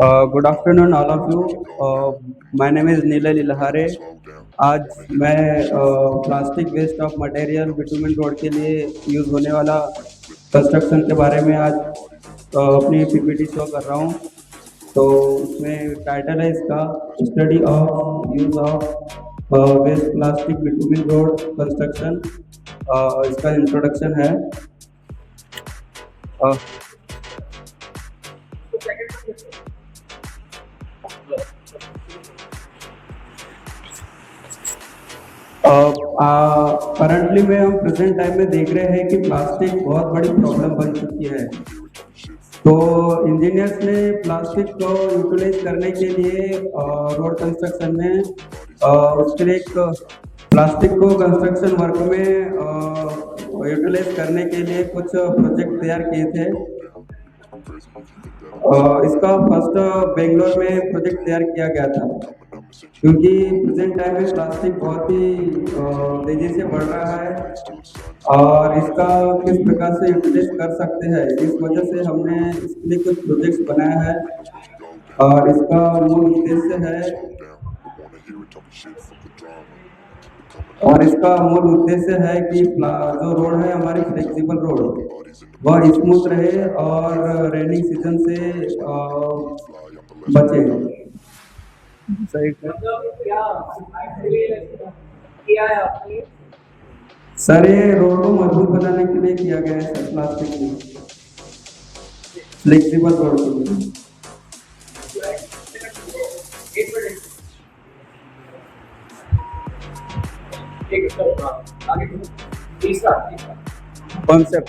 Good afternoon all of you. My name is Neelal Ilhare. आज मैं plastic waste of material bitumen road के लिए use होने वाला कंस्ट्रक्शन के बारे में आज अपनी पीपीटी शो कर रहा हूँ। तो उसमें टाइटल है इसका study of use of waste plastic bitumen road construction. इसका इंट्रोडक्शन है। uh, करंटली में हम प्रेजेंट टाइम में देख रहे हैं कि प्लास्टिक बहुत बड़ी प्रॉब्लम बन चुकी है। तो इंजीनियर्स ने प्लास्टिक को यूटिलाइज करने के लिए रोड कंस्ट्रक्शन में उसके लिए एक प्लास्टिक को कंस्ट्रक्शन वर्क में यूटिलाइज करने के लिए कुछ प्रोजेक्ट तैयार किए थे। इसका फर्स्ट बेंगलोर में प्रोजेक्ट तैयार किया गया था, क्योंकि प्रेजेंट टाइम में प्लास्टिक बहुत ही तेजी से बढ़ रहा है और इसका किस प्रकार से यूटिलाइज कर सकते हैं, इस वजह से हमने इसके लिए कुछ प्रोजेक्ट्स बनाया है। और इसका मूल उद्देश्य है कि जो रोड है हमारी फ्लेक्सिबल रोड वह स्मूथ रहे और रेनिंग सीजन से बचे। सही सर, ये रोड को मजबूत बनाने के लिए किया गया है सर, प्लास्टिक की फ्लेक्सिबल रोड के लिए। कॉन्सेप्ट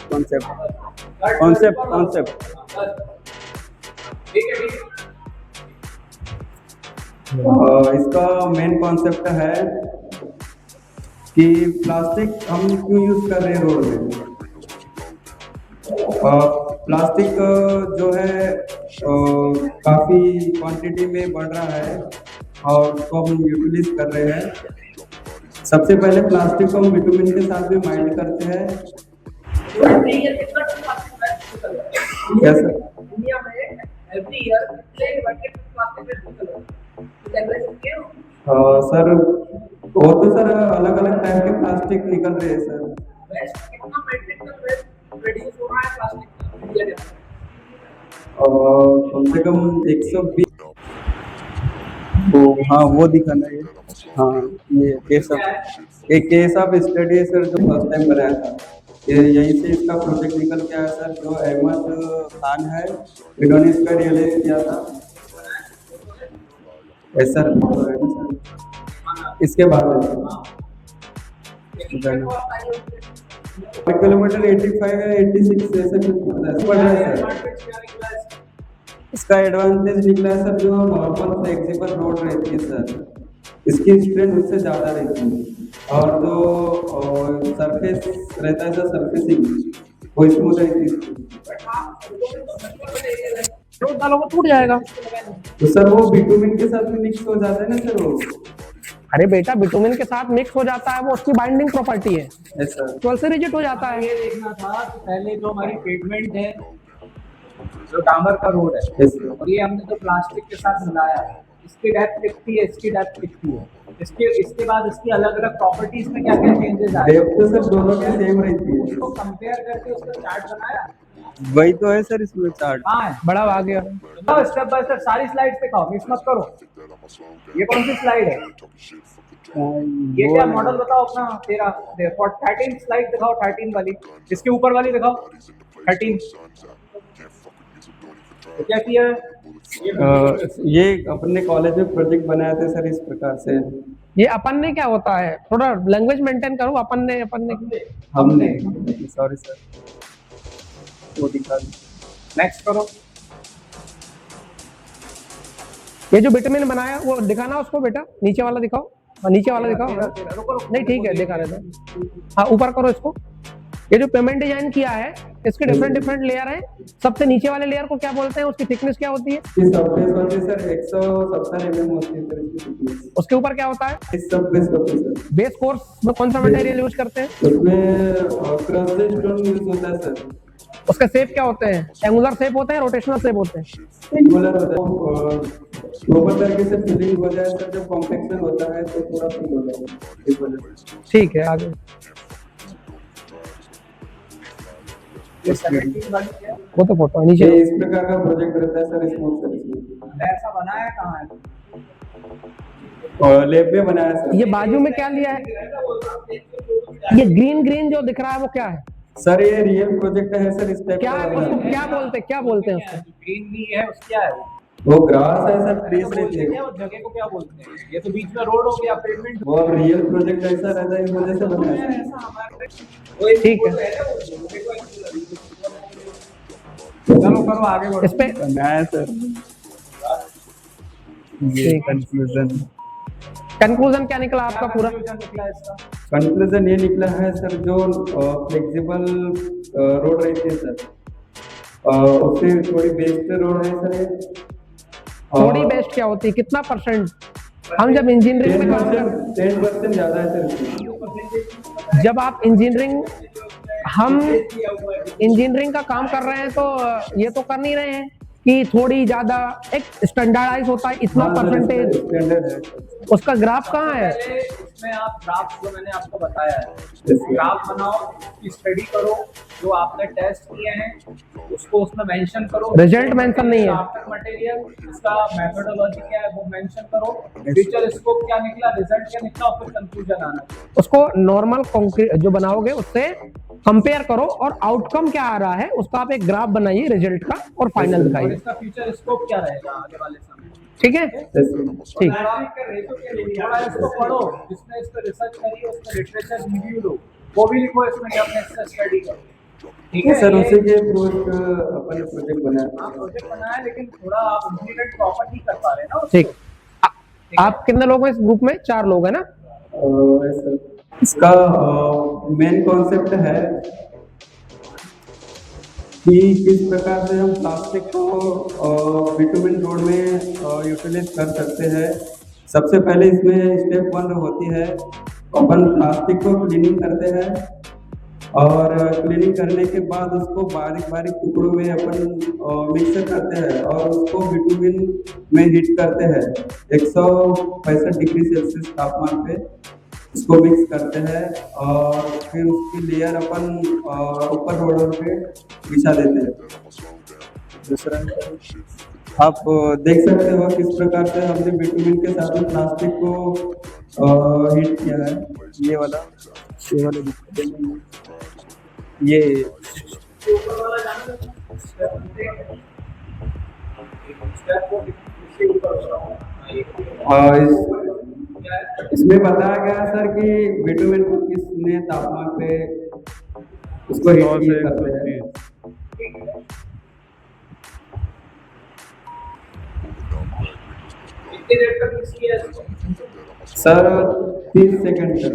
इसका मेन कॉन्सेप्ट है कि प्लास्टिक हम क्यों यूज कर रहे हैं रोड में। प्लास्टिक जो है काफी क्वांटिटी में बढ़ रहा है और उसको हम यूटिलाइज कर रहे हैं। सबसे पहले प्लास्टिक को हम बिटुमेन के साथ भी माइंड करते हैं। Yes sir. सर वो तो सर अलग अलग टाइप के प्लास्टिक निकल रहे हैं सर। कम से कम 120। हाँ वो दिखाना है। हाँ ये केस ऑफ स्टडी है सर, जो फर्स्ट टाइम बनाया था। यहीं से इसका प्रोजेक्ट निकल के आया सर, जो अहमद खान है, इन्होंने इसका रियलाइज किया था। सर इसके बाद किलोमीटर 85 है, 86 ऐसे कुछ पड़ रहा है सर। इसका एडवांटेज निकला है सर, जो नॉर्मल फ्लेक्सिबल रोड रहती है सर, इसकी स्ट्रेंथ उससे ज़्यादा रहती है और जो सरफेस रहता है सर, सरफेसिंग वो स्मूथ रहती है। रोड डालोगे टूट जाएगा। तो सर वो बिटुमेन के साथ में मिक्स हो जाता है ना सर वो। अरे बेटा, बिटुमेन के साथ मिक्स हो जाता है, वो उसकी बाइंडिंग प्रॉपर्टी है, तो ऐसे रिजिड हो जाता है। ये देखना था कि पहले जो हमारी पेवमेंट है, जो डामर का रोड है, और ये हमने जो प्लास्टिक के साथ मिलाया है, इसकी डेप्थ कितनी है, इसकी डेप्थ कितनी है, इसके बाद इसकी अलग अलग प्रॉपर्टीज में क्या क्या चेंजेस आए। डेप्थ तो सर दोनों की सेम रहती है। उसको कंपेयर करके उसका चार्ट बनाया। वही तो है सर इसमें चार्ट। हाँ बड़ा आ गया। स्टेप बाय स्टेप सारी स्लाइड्स दिखाओ, मिस मत करो। ये कौन सी स्लाइड है? ये क्या मॉडल बताओ अपना तेरा। 13 स्लाइड दिखाओ, 13 वाली, इसके ऊपर वाली दिखाओ 13। तो क्या किया है? ये अपने कॉलेज में प्रोजेक्ट बनाया था सर, इस प्रकार से। ये अपन ने क्या होता है, थोड़ा लैंग्वेज मेंटेन करो। अपन ने हमने सॉरी सर, वो दिखा। नेक्स्ट करो। ये जो बिटुमेन बनाया वो दिखाना उसको बेटा, नीचे वाला दिखाओ, नीचे वाला दिखाओ। नहीं ठीक है, दिखा रहे थे। हाँ ऊपर करो इसको। ये जो पेमेंट डिजाइन किया है, इसके डिफरेंट लेयर हैं। सबसे नीचे वाले लेयर को क्या बोलते हैं, उसकी थिकनेस क्या होती है? सर 170 mm होती है सर। उसके ऊपर क्या होता है? बेस कोर्स में कौन सा मटेरियल यूज करते हैं? उसमें क्रस्टेड स्टोन यूज होता है सर। उसके शेप क्या होते हैं? एंगुलर शेप होते हैं, रोटेशनल शेप होते हैं? एंगुलर होता है, प्रॉपर तरीके से फिलिंग हो जाए सर, जब कॉम्पैक्शन होता है तो थोड़ा फिल हो जाता है इस वजह से। ठीक है, आगे। ये 17 वाली क्या है? वो तो फोटो ये नीचे। इस प्रकार का प्रोजेक्ट रहता है सर, स्मॉल साइज ऐसा बनाया कहाँ है? और लैब में बनाया सर। ये बाजू में क्या लिया है? ये ग्रीन ग्रीन जो दिख रहा है वो क्या है? सर ये रियल प्रोजेक्ट है सर, इस टाइप क्या का है बना उसको? है। क्या बोलते हैं उसको? ग्रीन भी है, उस क्या है वो? वो ग्रास है सर, ट्रीज बोलते रहती हैं है। वो जगह को क्या बोलते हैं? ये तो बीच में रोड हो गया, पेमेंट वो अब रियल प्रोजेक्ट ऐसा रहता है, इस वजह से बनाया है। ऐसा हमारे ठीक है। चलो करो आगे बढ़ो। इस पे बनाया सर। ये कंक्लूजन क्या निकला आपका पूरा? निकला इसका? कंक्लूजन ये निकला है सर, जो फ्लेक्सिबल रोड रहती है सर, उससे थोड़ी बेस्ट रोड है सर ये। थोड़ी बेस्ट क्या होती है? कितना परसेंट? हम जब इंजीनियरिंग में काम करते 10% ज्यादा है सर इसमें। जब आप हम इंजीनियरिंग का काम कर रहे हैं तो ये तो कर नहीं रहे हैं कि थोड़ी ज्यादा, एक स्टैंडर्डाइज होता है इतना हाँ सर, परसेंटेज। स्टैंडर्ड है। उसका ग्राफ कहाँ है? पहले इसमें आप ग्राफ जो मैंने आपको बताया है, Yes, sir. ग्राफ बनाओ, उसकी स्टडी करो, जो आपने टेस्ट किए हैं उसको उसमें मेंशन करो। रिजल्ट मेंशन नहीं है। आफ्टर मटेरियल इसका मेथोडोलॉजी क्या है वो मेंशन करो। फ्यूचर स्कोप क्या निकला, रिजल्ट क्या निकला, और फिर कंक्लूजन आना चाहिए। उसको नॉर्मल कंक्रीट जो बनाओगे उससे कंपेयर करो और आउटकम क्या आ रहा है उसका आप एक ग्राफ बनाइए रिजल्ट का और फाइनल और दिखाइए। इसका फ्यूचर स्कोप क्या रहेगा आगे वाले समय। ठीक है, Yes, sir. ठीक। थोड़ा इसको पढ़ो, जिसने इस पर रिसर्च करी है उसका लिटरेचर रिव्यू लो, वो भी लिखो इसमें कि आपने इसका स्टडी करो। ठीक है सर ये- उसी के थ्रू अपन ने प्रोजेक्ट बनाया। हाँ प्रोजेक्ट बनाया, लेकिन थोड़ा आप इम्प्लीमेंट प्रॉपर नहीं कर पा रहे ना उसको। ठीक। आप कितने लोग हैं इस ग्रुप में? 4 लोग हैं ना? सर इसका मेन कॉन्सेप्ट है कि किस प्रकार से हम प्लास्टिक को बिटुमिन रोड में यूटिलाइज कर सकते हैं। सबसे पहले इसमें स्टेप 1 होती है, अपन प्लास्टिक को क्लीनिंग करते हैं और क्लीनिंग करने के बाद उसको बारीक बारीक टुकड़ों में अपन मिक्सर करते हैं और उसको बिटुमिन में हीट करते हैं 165 डिग्री सेल्सियस तापमान पे उसको मिक्स करते हैं और फिर उसकी लेयर अपन ऊपर रोलर पे बिछा देते हैं। दूसरा आप देख सकते हो किस प्रकार से हमने बिटुमिन के साथ में प्लास्टिक को हीट किया है। ये वाला ये ऊपर वाला जाना है, स्टेप को इसके ऊपर इसमें बताया गया सर कि बिटुमिन को किसने तापमान पे उसको हीट करते हैं। कितनी देर तक मिक्स किया इसको? सर 30 सेकंड तक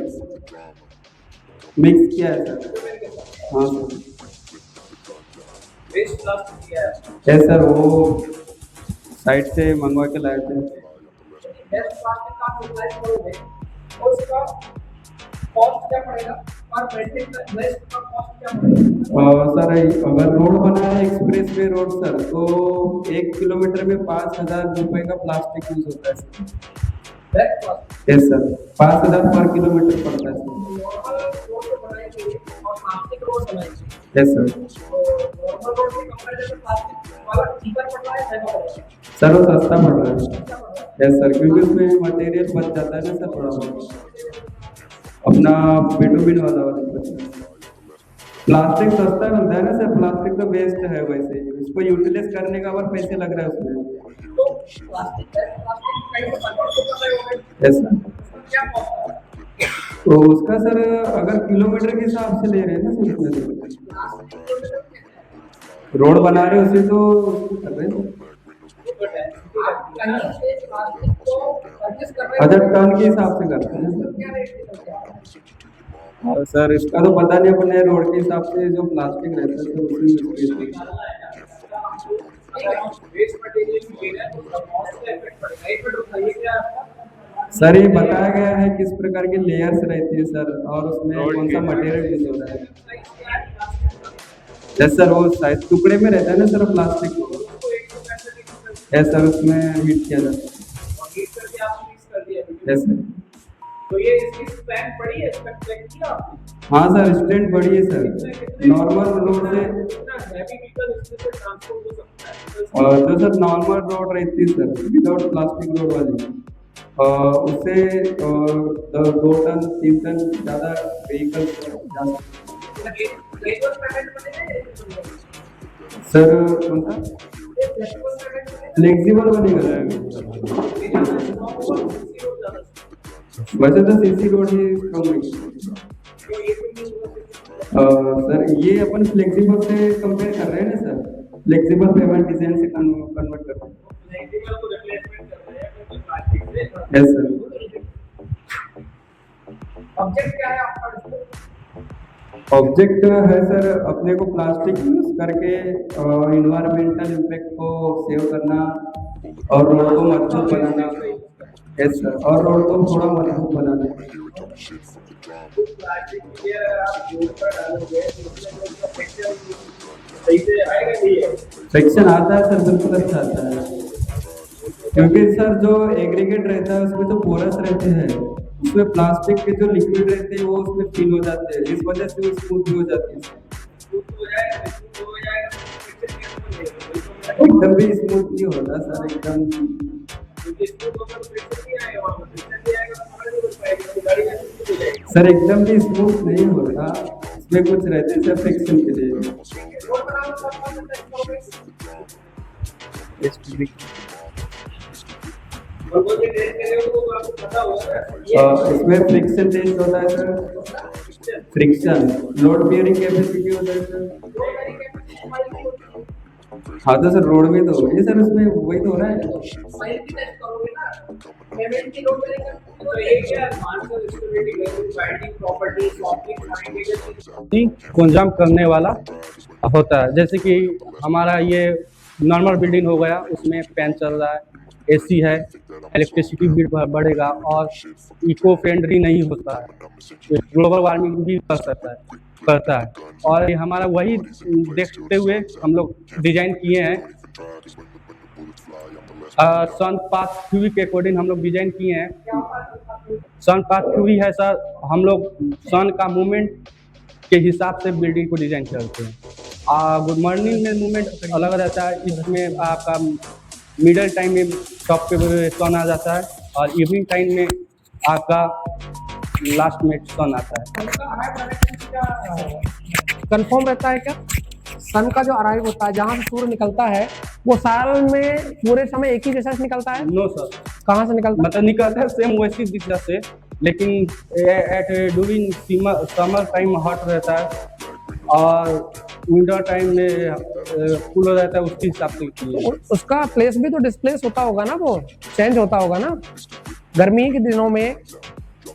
मिक्स किया है सर। हाँ सर। वेस्ट प्लास्टिक किया है। है सर, वो साइड से मंगवा के लाए थे। वेस्ट प्लास्टिक का आप यूटिलाइज करोगे और उसका कॉस्ट क्या पड़ेगा, पर मेट्रिक वेस्ट का कॉस्ट क्या पड़ेगा? सर अगर रोड बना है एक्सप्रेस वे रोड सर, तो 1 किलोमीटर में 5,000 रुपए का प्लास्टिक यूज होता है sir. Waste plastic yes sir, 5,000 पर किलोमीटर पड़ता है सर। नॉर्मल रोड पे बनाई चाहिए और प्लास्टिक रोड बनाई चाहिए। Yes sir. तो नॉर्मल रोड के कंपैरिजन में प्लास्टिक वाला चीपर पड़ रहा है, महंगा पड़ रहा है? सर वो सस्ता पड़ रहा है। क्या पड़ रहा है? यस सर, क्योंकि उसमें मटेरियल बच जाता है ना सर, थोड़ा बहुत अपना बिटुमिन वाला बचता है। प्लास्टिक सस्ता मिलता है ना सर, प्लास्टिक तो बेस्ट है, वैसे ही उसको यूटिलाइज करने का और पैसे लग रहा है उसमें। तो प्लास्टिक कहीं से कन्वर्ट तो कर रहे होंगे, यस सर। उसका क्या कॉस्ट है? तो उसका सर अगर किलोमीटर के हिसाब से ले रहे हैं ना सर, उसमें तो प्लास्टिक किलोमीटर कितने रोड बना रहे हैं उसे तो उसको कर रहे हैं। आप कहीं से प्लास्टिक को परचेस कर रहे अच्छा, टन के हिसाब से करते हैं सर। क्या रेट निकलते हैं? और सर इसका तो पता नहीं, अपने रोड के हिसाब से जो प्लास्टिक रहता है सर उसी में वेस्ट मटेरियल भी ले रहे हैं तो उसका कॉस्ट का इफेक्ट पड़ेगा। एक मिनट बताइए क्या है आपका? सर ये बताया गया है किस प्रकार की लेयर्स रहती है सर, और उसमें कौन सा मटेरियल यूज हो रहा है। यस सर, वो शायद टुकड़े में रहता है ना सर प्लास्टिक। उसको एक दो पैसे लेकर यस सर, उसमें हीट किया जाता है। और हीट करके आपने मिक्स कर दिया। Yes sir. तो ये इसकी स्पैन बड़ी है, इसका चेक किया आपने? हाँ सर, स्ट्रेंथ बड़ी है सर, नॉर्मल रोड से। कितना हैवी व्हीकल इसमें से ट्रांसपोर्ट हो सकता है? जो सर नॉर्मल रोड रहती है सर, विदाउट प्लास्टिक रोड वाली, उससे 2 टन 3 टन ज़्यादा व्हीकल जा सकते हैं। फ्लेक्सिबल पैकेट बनेगा सर। कौन सा? ये फ्लेक्सिबल पैकेट बनेगा। फ्लेक्सिबल बनेगा सर। ये ज़्यादा स्ट्रॉन्ग होगा, दूसरी रोड ज़्यादा strong। वैसे तो सीसी रोड ही स्ट्रॉन्ग है। तो ये तो नहीं होगा। सर ये अपन फ्लेक्सिबल से कंपेयर कर रहे हैं ना सर, फ्लेक्सिबल पेमेंट डिजाइन से कन्वर्ट कर रहे हैं। फ्लेक्सिबल को रिप्लेसमेंट कर रहे हैं तो प्लास्टिक से। Yes sir. ऑब्जेक्ट क्या है आपका इसमें? ऑब्जेक्ट है सर, अपने को प्लास्टिक यूज करके इन्वायरमेंटल इम्पैक्ट को सेव करना और रोड को मजबूत बनाना। यस सर, और रोड को थोड़ा मजबूत बनाना। प्लास्टिक के आप रोड पर डालोगे तो उसमें जो उसका फ्रैक्चर सही से आएगा नहीं? फ्रिक्शन आता है सर, बिल्कुल अच्छा आता है, क्योंकि सर जो एग्रीगेट रहता है उसमें जो पोरस रहते हैं, उसमें प्लास्टिक के जो लिक्विड रहते हैं वो उसमें फील हो जाते हैं, इस वजह से वो स्मूथ हो जाती है। एकदम भी स्मूथ नहीं होता सर, एकदम। सर एकदम भी स्मूथ नहीं होता, इसमें कुछ रहते हैं सर फ्रिक्शन के लिए। इसमें फ्रिक्शन टेस्ट होता है sir, friction load bearing capacity होता है सर। हाँ तो सर रोड में तो हो रही है सर, उसमें वही तो हो रहा है। कंज्यूम करने वाला होता है। जैसे कि हमारा ये नॉर्मल बिल्डिंग हो गया, उसमें फैन चल रहा है, एसी है, इलेक्ट्रिसिटी बिल बढ़ेगा और इको फ्रेंडली नहीं होता है, ग्लोबल वार्मिंग भी करता है। और ये हमारा वही देखते हुए हम लोग डिजाइन किए हैं, सन पाथ थ्योरी के अकॉर्डिंग हम लोग डिजाइन किए हैं। सन पाथ थ्योरी है सर, हम लोग सन का मूवमेंट के हिसाब से बिल्डिंग को डिजाइन करते हैं। गुड मॉर्निंग में मूवमेंट अलग रहता है, इसमें आपका मिडल टाइम में टॉप पे सन आ जाता है और इवनिंग टाइम में आपका लास्ट में सन आता है। कंफर्म रहता है क्या? सन का जो अराइव होता है, जहाँ से सूर्य निकलता है, वो साल में पूरे समय एक ही जैसा से निकलता है? नो सर, कहाँ से निकलता है? मतलब निकलता है सेम वैसी दिशा से, लेकिन at during summer time hot रहता है और विंटर टाइम में कूलर रहता है, उसके हिसाब से तो उसका प्लेस भी तो डिस्प्लेस होता होगा ना, वो चेंज होता होगा ना। गर्मी के दिनों में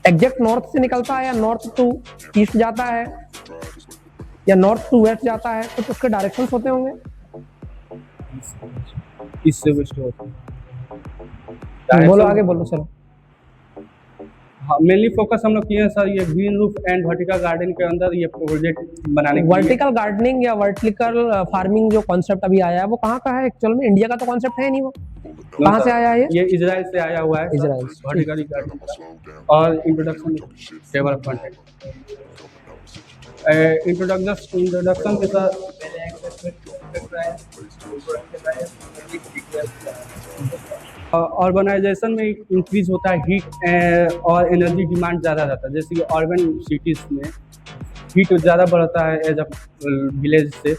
एग्जैक्ट नॉर्थ से निकलता है या नॉर्थ टू ईस्ट जाता है या नॉर्थ टू वेस्ट जाता है, कुछ उसके डायरेक्शंस होते होंगे। इससे वेस्ट होता है। बोलो आगे बोलो सर। हाँ, मेनली फोकस हम लोग किए हैं सर ये green roof and vertical garden के अंदर ये प्रोजेक्ट बनाने के लिए। वर्टिकल गार्डनिंग या वर्टिकल फार्मिंग जो कॉन्सेप्ट अभी आया है वो कहाँ का है एक्चुअल में? इंडिया का तो कॉन्सेप्ट है नहीं, वो कहाँ से आया है? ये इजराइल से आया हुआ है, इजराइल से। वर्टिकल गार्डनिंग का। और इंट्रोडक्शन डेवलपमेंट है, इंट्रोडक्शन के साथ ऑर्गेनाइजेशन में इंक्रीज होता है हीट और एनर्जी डिमांड ज़्यादा रहता है। जैसे कि अर्बन सिटीज़ में हीट ज़्यादा बढ़ता है एज अ विलेज से,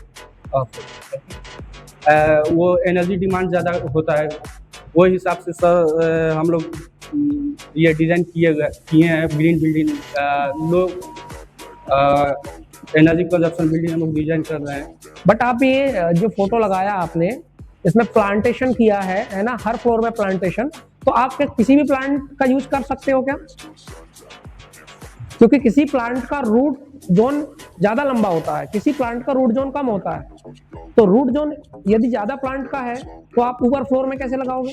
वो एनर्जी डिमांड ज़्यादा होता है। वो हिसाब से सर हम लोग ये डिज़ाइन किए हैं green building, low energy consumption building हम लोग डिजाइन कर रहे हैं। बट आप ये जो फोटो लगाया आपने, इसमें प्लांटेशन किया है ना, हर फ्लोर में प्लांटेशन, तो आप क्या किसी भी प्लांट का यूज कर सकते हो क्या? क्योंकि किसी प्लांट का रूट जोन ज्यादा लंबा होता है, किसी प्लांट का रूट जोन कम होता है। तो रूट जोन यदि ज्यादा प्लांट का है तो आप ऊपर फ्लोर में कैसे लगाओगे?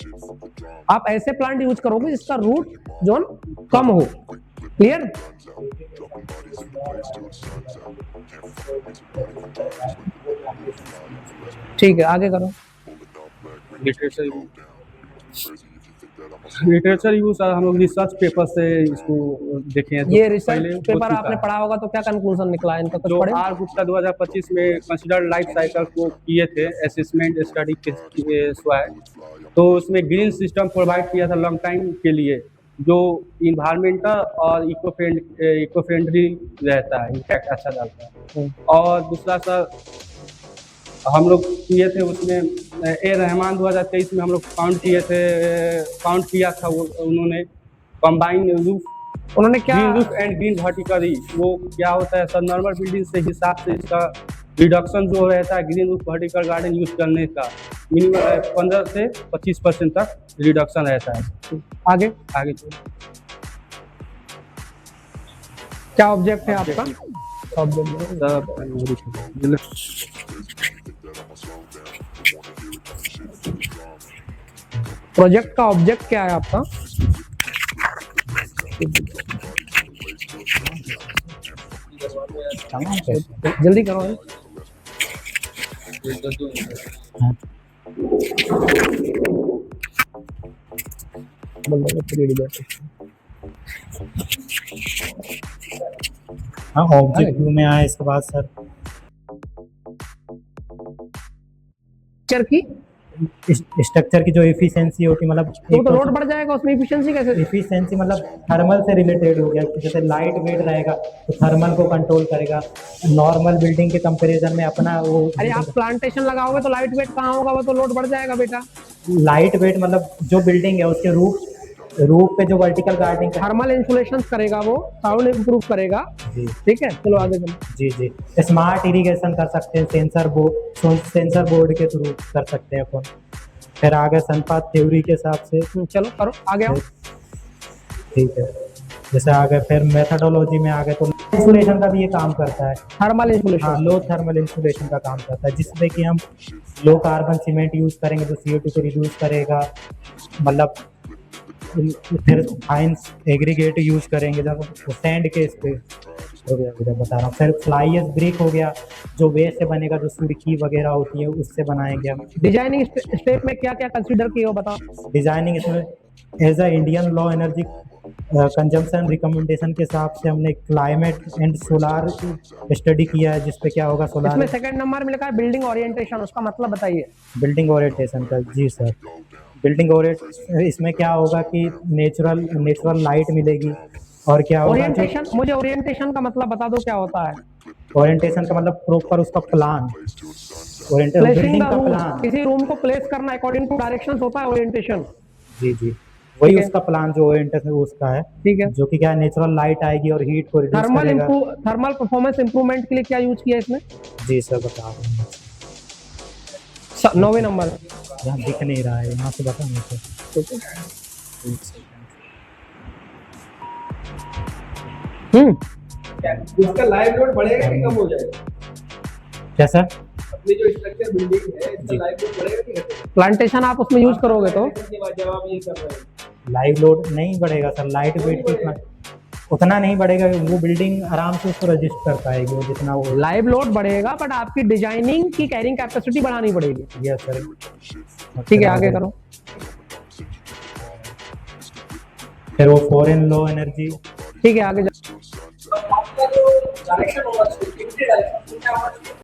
आप ऐसे प्लांट यूज करोगे जिसका रूट जोन कम हो। क्लियर? ठीक है, आगे करो। लिटरेचर यूज हम लोग रिसर्च पेपर से इसको देखे हैं। ये जो रिसर्च पहले हो पेपर चुका आपने है। पढ़ा होगा तो क्या कंक्लूजन निकला है इनका, कुछ जो पढ़े? आर गुप्ता 2025 में कंसिडर्ड लाइफ साइकिल को किए थे असेसमेंट स्टडी के स्वाय, तो उसमें ग्रीन सिस्टम प्रोवाइड किया था लॉन्ग टाइम के लिए, जो इन्वायरमेंटल और इको फ्रेंडली रहता है, इम्पैक्ट अच्छा डालता है। और दूसरा सर हम लोग किए थे उसमें ए रहमान 2023 में हम लोग काउंट किया था वो उन्होंने कंबाइन रूफ उन्होंने क्या green roof and green vertically, वो क्या होता है सर, नॉर्मल बिल्डिंग से हिसाब से इसका रिडक्शन जो रहता है green roof vertical garden use करने का मिनिमम 15 से 25% तक रिडक्शन रहता है। आगे आगे क्या ऑब्जेक्ट है आपका? ऑब्जेक्ट प्रोजेक्ट का ऑब्जेक्ट क्या है आपका? जल्दी करो। हाँ, ऑब्जेक्ट व्यू में आए इसके बाद सर स्ट्रक्चर की स्ट्रक्चर की जो एफिशिएंसी होती है, मतलब तो लोड बढ़ जाएगा उसमें, एफिशिएंसी कैसे? एफिशिएंसी मतलब थर्मल से रिलेटेड हो गया, जैसे लाइट वेट रहेगा तो थर्मल को कंट्रोल करेगा। नॉर्मल बिल्डिंग के कंपैरिजन में अपना वो अरे आप प्लांटेशन लगाओगे तो लाइट वेट कहाँ होगा, वो तो लोड बढ़ जाएगा बेटा। लाइट वेट मतलब जो बिल्डिंग है उसके रूफ पे जो वर्टिकल गार्डनिंग थर्मल इंसुलेशन करेगा, वो साउंड इंप्रूव करेगा। जी ठीक है, चलो आगे चलो। जी जी स्मार्ट इरिगेशन कर सकते हैं, सेंसर बोर्ड के थ्रू कर सकते हैं अपन। फिर आगे संपात थ्योरी के हिसाब से चलो करो, आगे आओ। ठीक है, जैसे आगे फिर मेथडोलॉजी में आगे तो इंसुलेशन का भी ये काम करता है। थर्मल हाँ, इंसुलेशन, लो थर्मल इंसुलेशन का काम करता है, जिसमें कि हम लो कार्बन सीमेंट यूज करेंगे तो CO2 को रिड्यूस करेगा। मतलब फिर फाइन एग्रीगेट यूज करेंगे जब सैंड के इस पे हो गया, बता रहा हूँ। फिर फ्लाई ब्रिक हो गया, जो वेस्ट से बनेगा, जो सुर्खी वगैरह होती है उससे बनाएंगे हम। डिजाइनिंग स्टेप में क्या क्या कंसीडर किए हो बताओ। डिजाइनिंग इसमें as a Indian law energy consumption recommendation के हिसाब से हमने क्लाइमेट एंड सोलार स्टडी किया है, जिसपे क्या होगा सोलार। इसमें सेकंड नंबर में लिखा है बिल्डिंग ओरिएंटेशन, उसका मतलब बताइए। बिल्डिंग ओरिएंटेशन का, जी सर। बिल्डिंग ओरिएंटेशन इसमें क्या होगा कि नेचुरल लाइट मिलेगी, और क्या होगा ओरिएंटेशन, मुझे ओरिएंटेशन का मतलब बता दो क्या होता है। ओरिएंटेशन का मतलब प्रॉपर उसका प्लान, प्लेसिंग बिल्डिंग द का रूम, प्लान। किसी रूम को प्लेस करना अकॉर्डिंग टू डायरेक्शंस होता है ओरिएंटेशन। जी जी, वही ठीक है। उसका प्लान जो ओरिएंटेशन उसका है। ठीक है। जो कि क्या नेचुरल लाइट आएगी और हीट को रिड्यूस करेगा। थर्मल परफॉर्मेंस इंप्रूवमेंट के लिए क्या यूज किया इसमें? जी सर, बता रहे हैं। 9वें नंबर। यहाँ दिख नहीं रहा है, यहाँ से बता मुझे। उसका लाइव लोड बढ़ेगा कि कम हो जाएगा? क्या सर? अपनी जो स्ट्रक्चर बिल्डिंग है इसका लाइव लोड बढ़ेगा कि घटेगा? प्लांटेशन आप उसमें यूज करोगे तो जब आप ये कर रहे हैं लाइव लोड नहीं बढ़ेगा सर, लाइट वेट की उतना नहीं बढ़ेगा, वो बिल्डिंग आराम से उसको रजिस्ट कर पाएगी वो जितना वो। लाइव लोड बढ़ेगा, बट आपकी डिजाइनिंग की कैरिंग कैपेसिटी बढ़ानी पड़ेगी। Yes sir. ठीक है, आगे करो। फिर वो फॉरेन लो एनर्जी। ठीक है, आगे आपका जो डायरेक्शन होगा, डायरेक्शन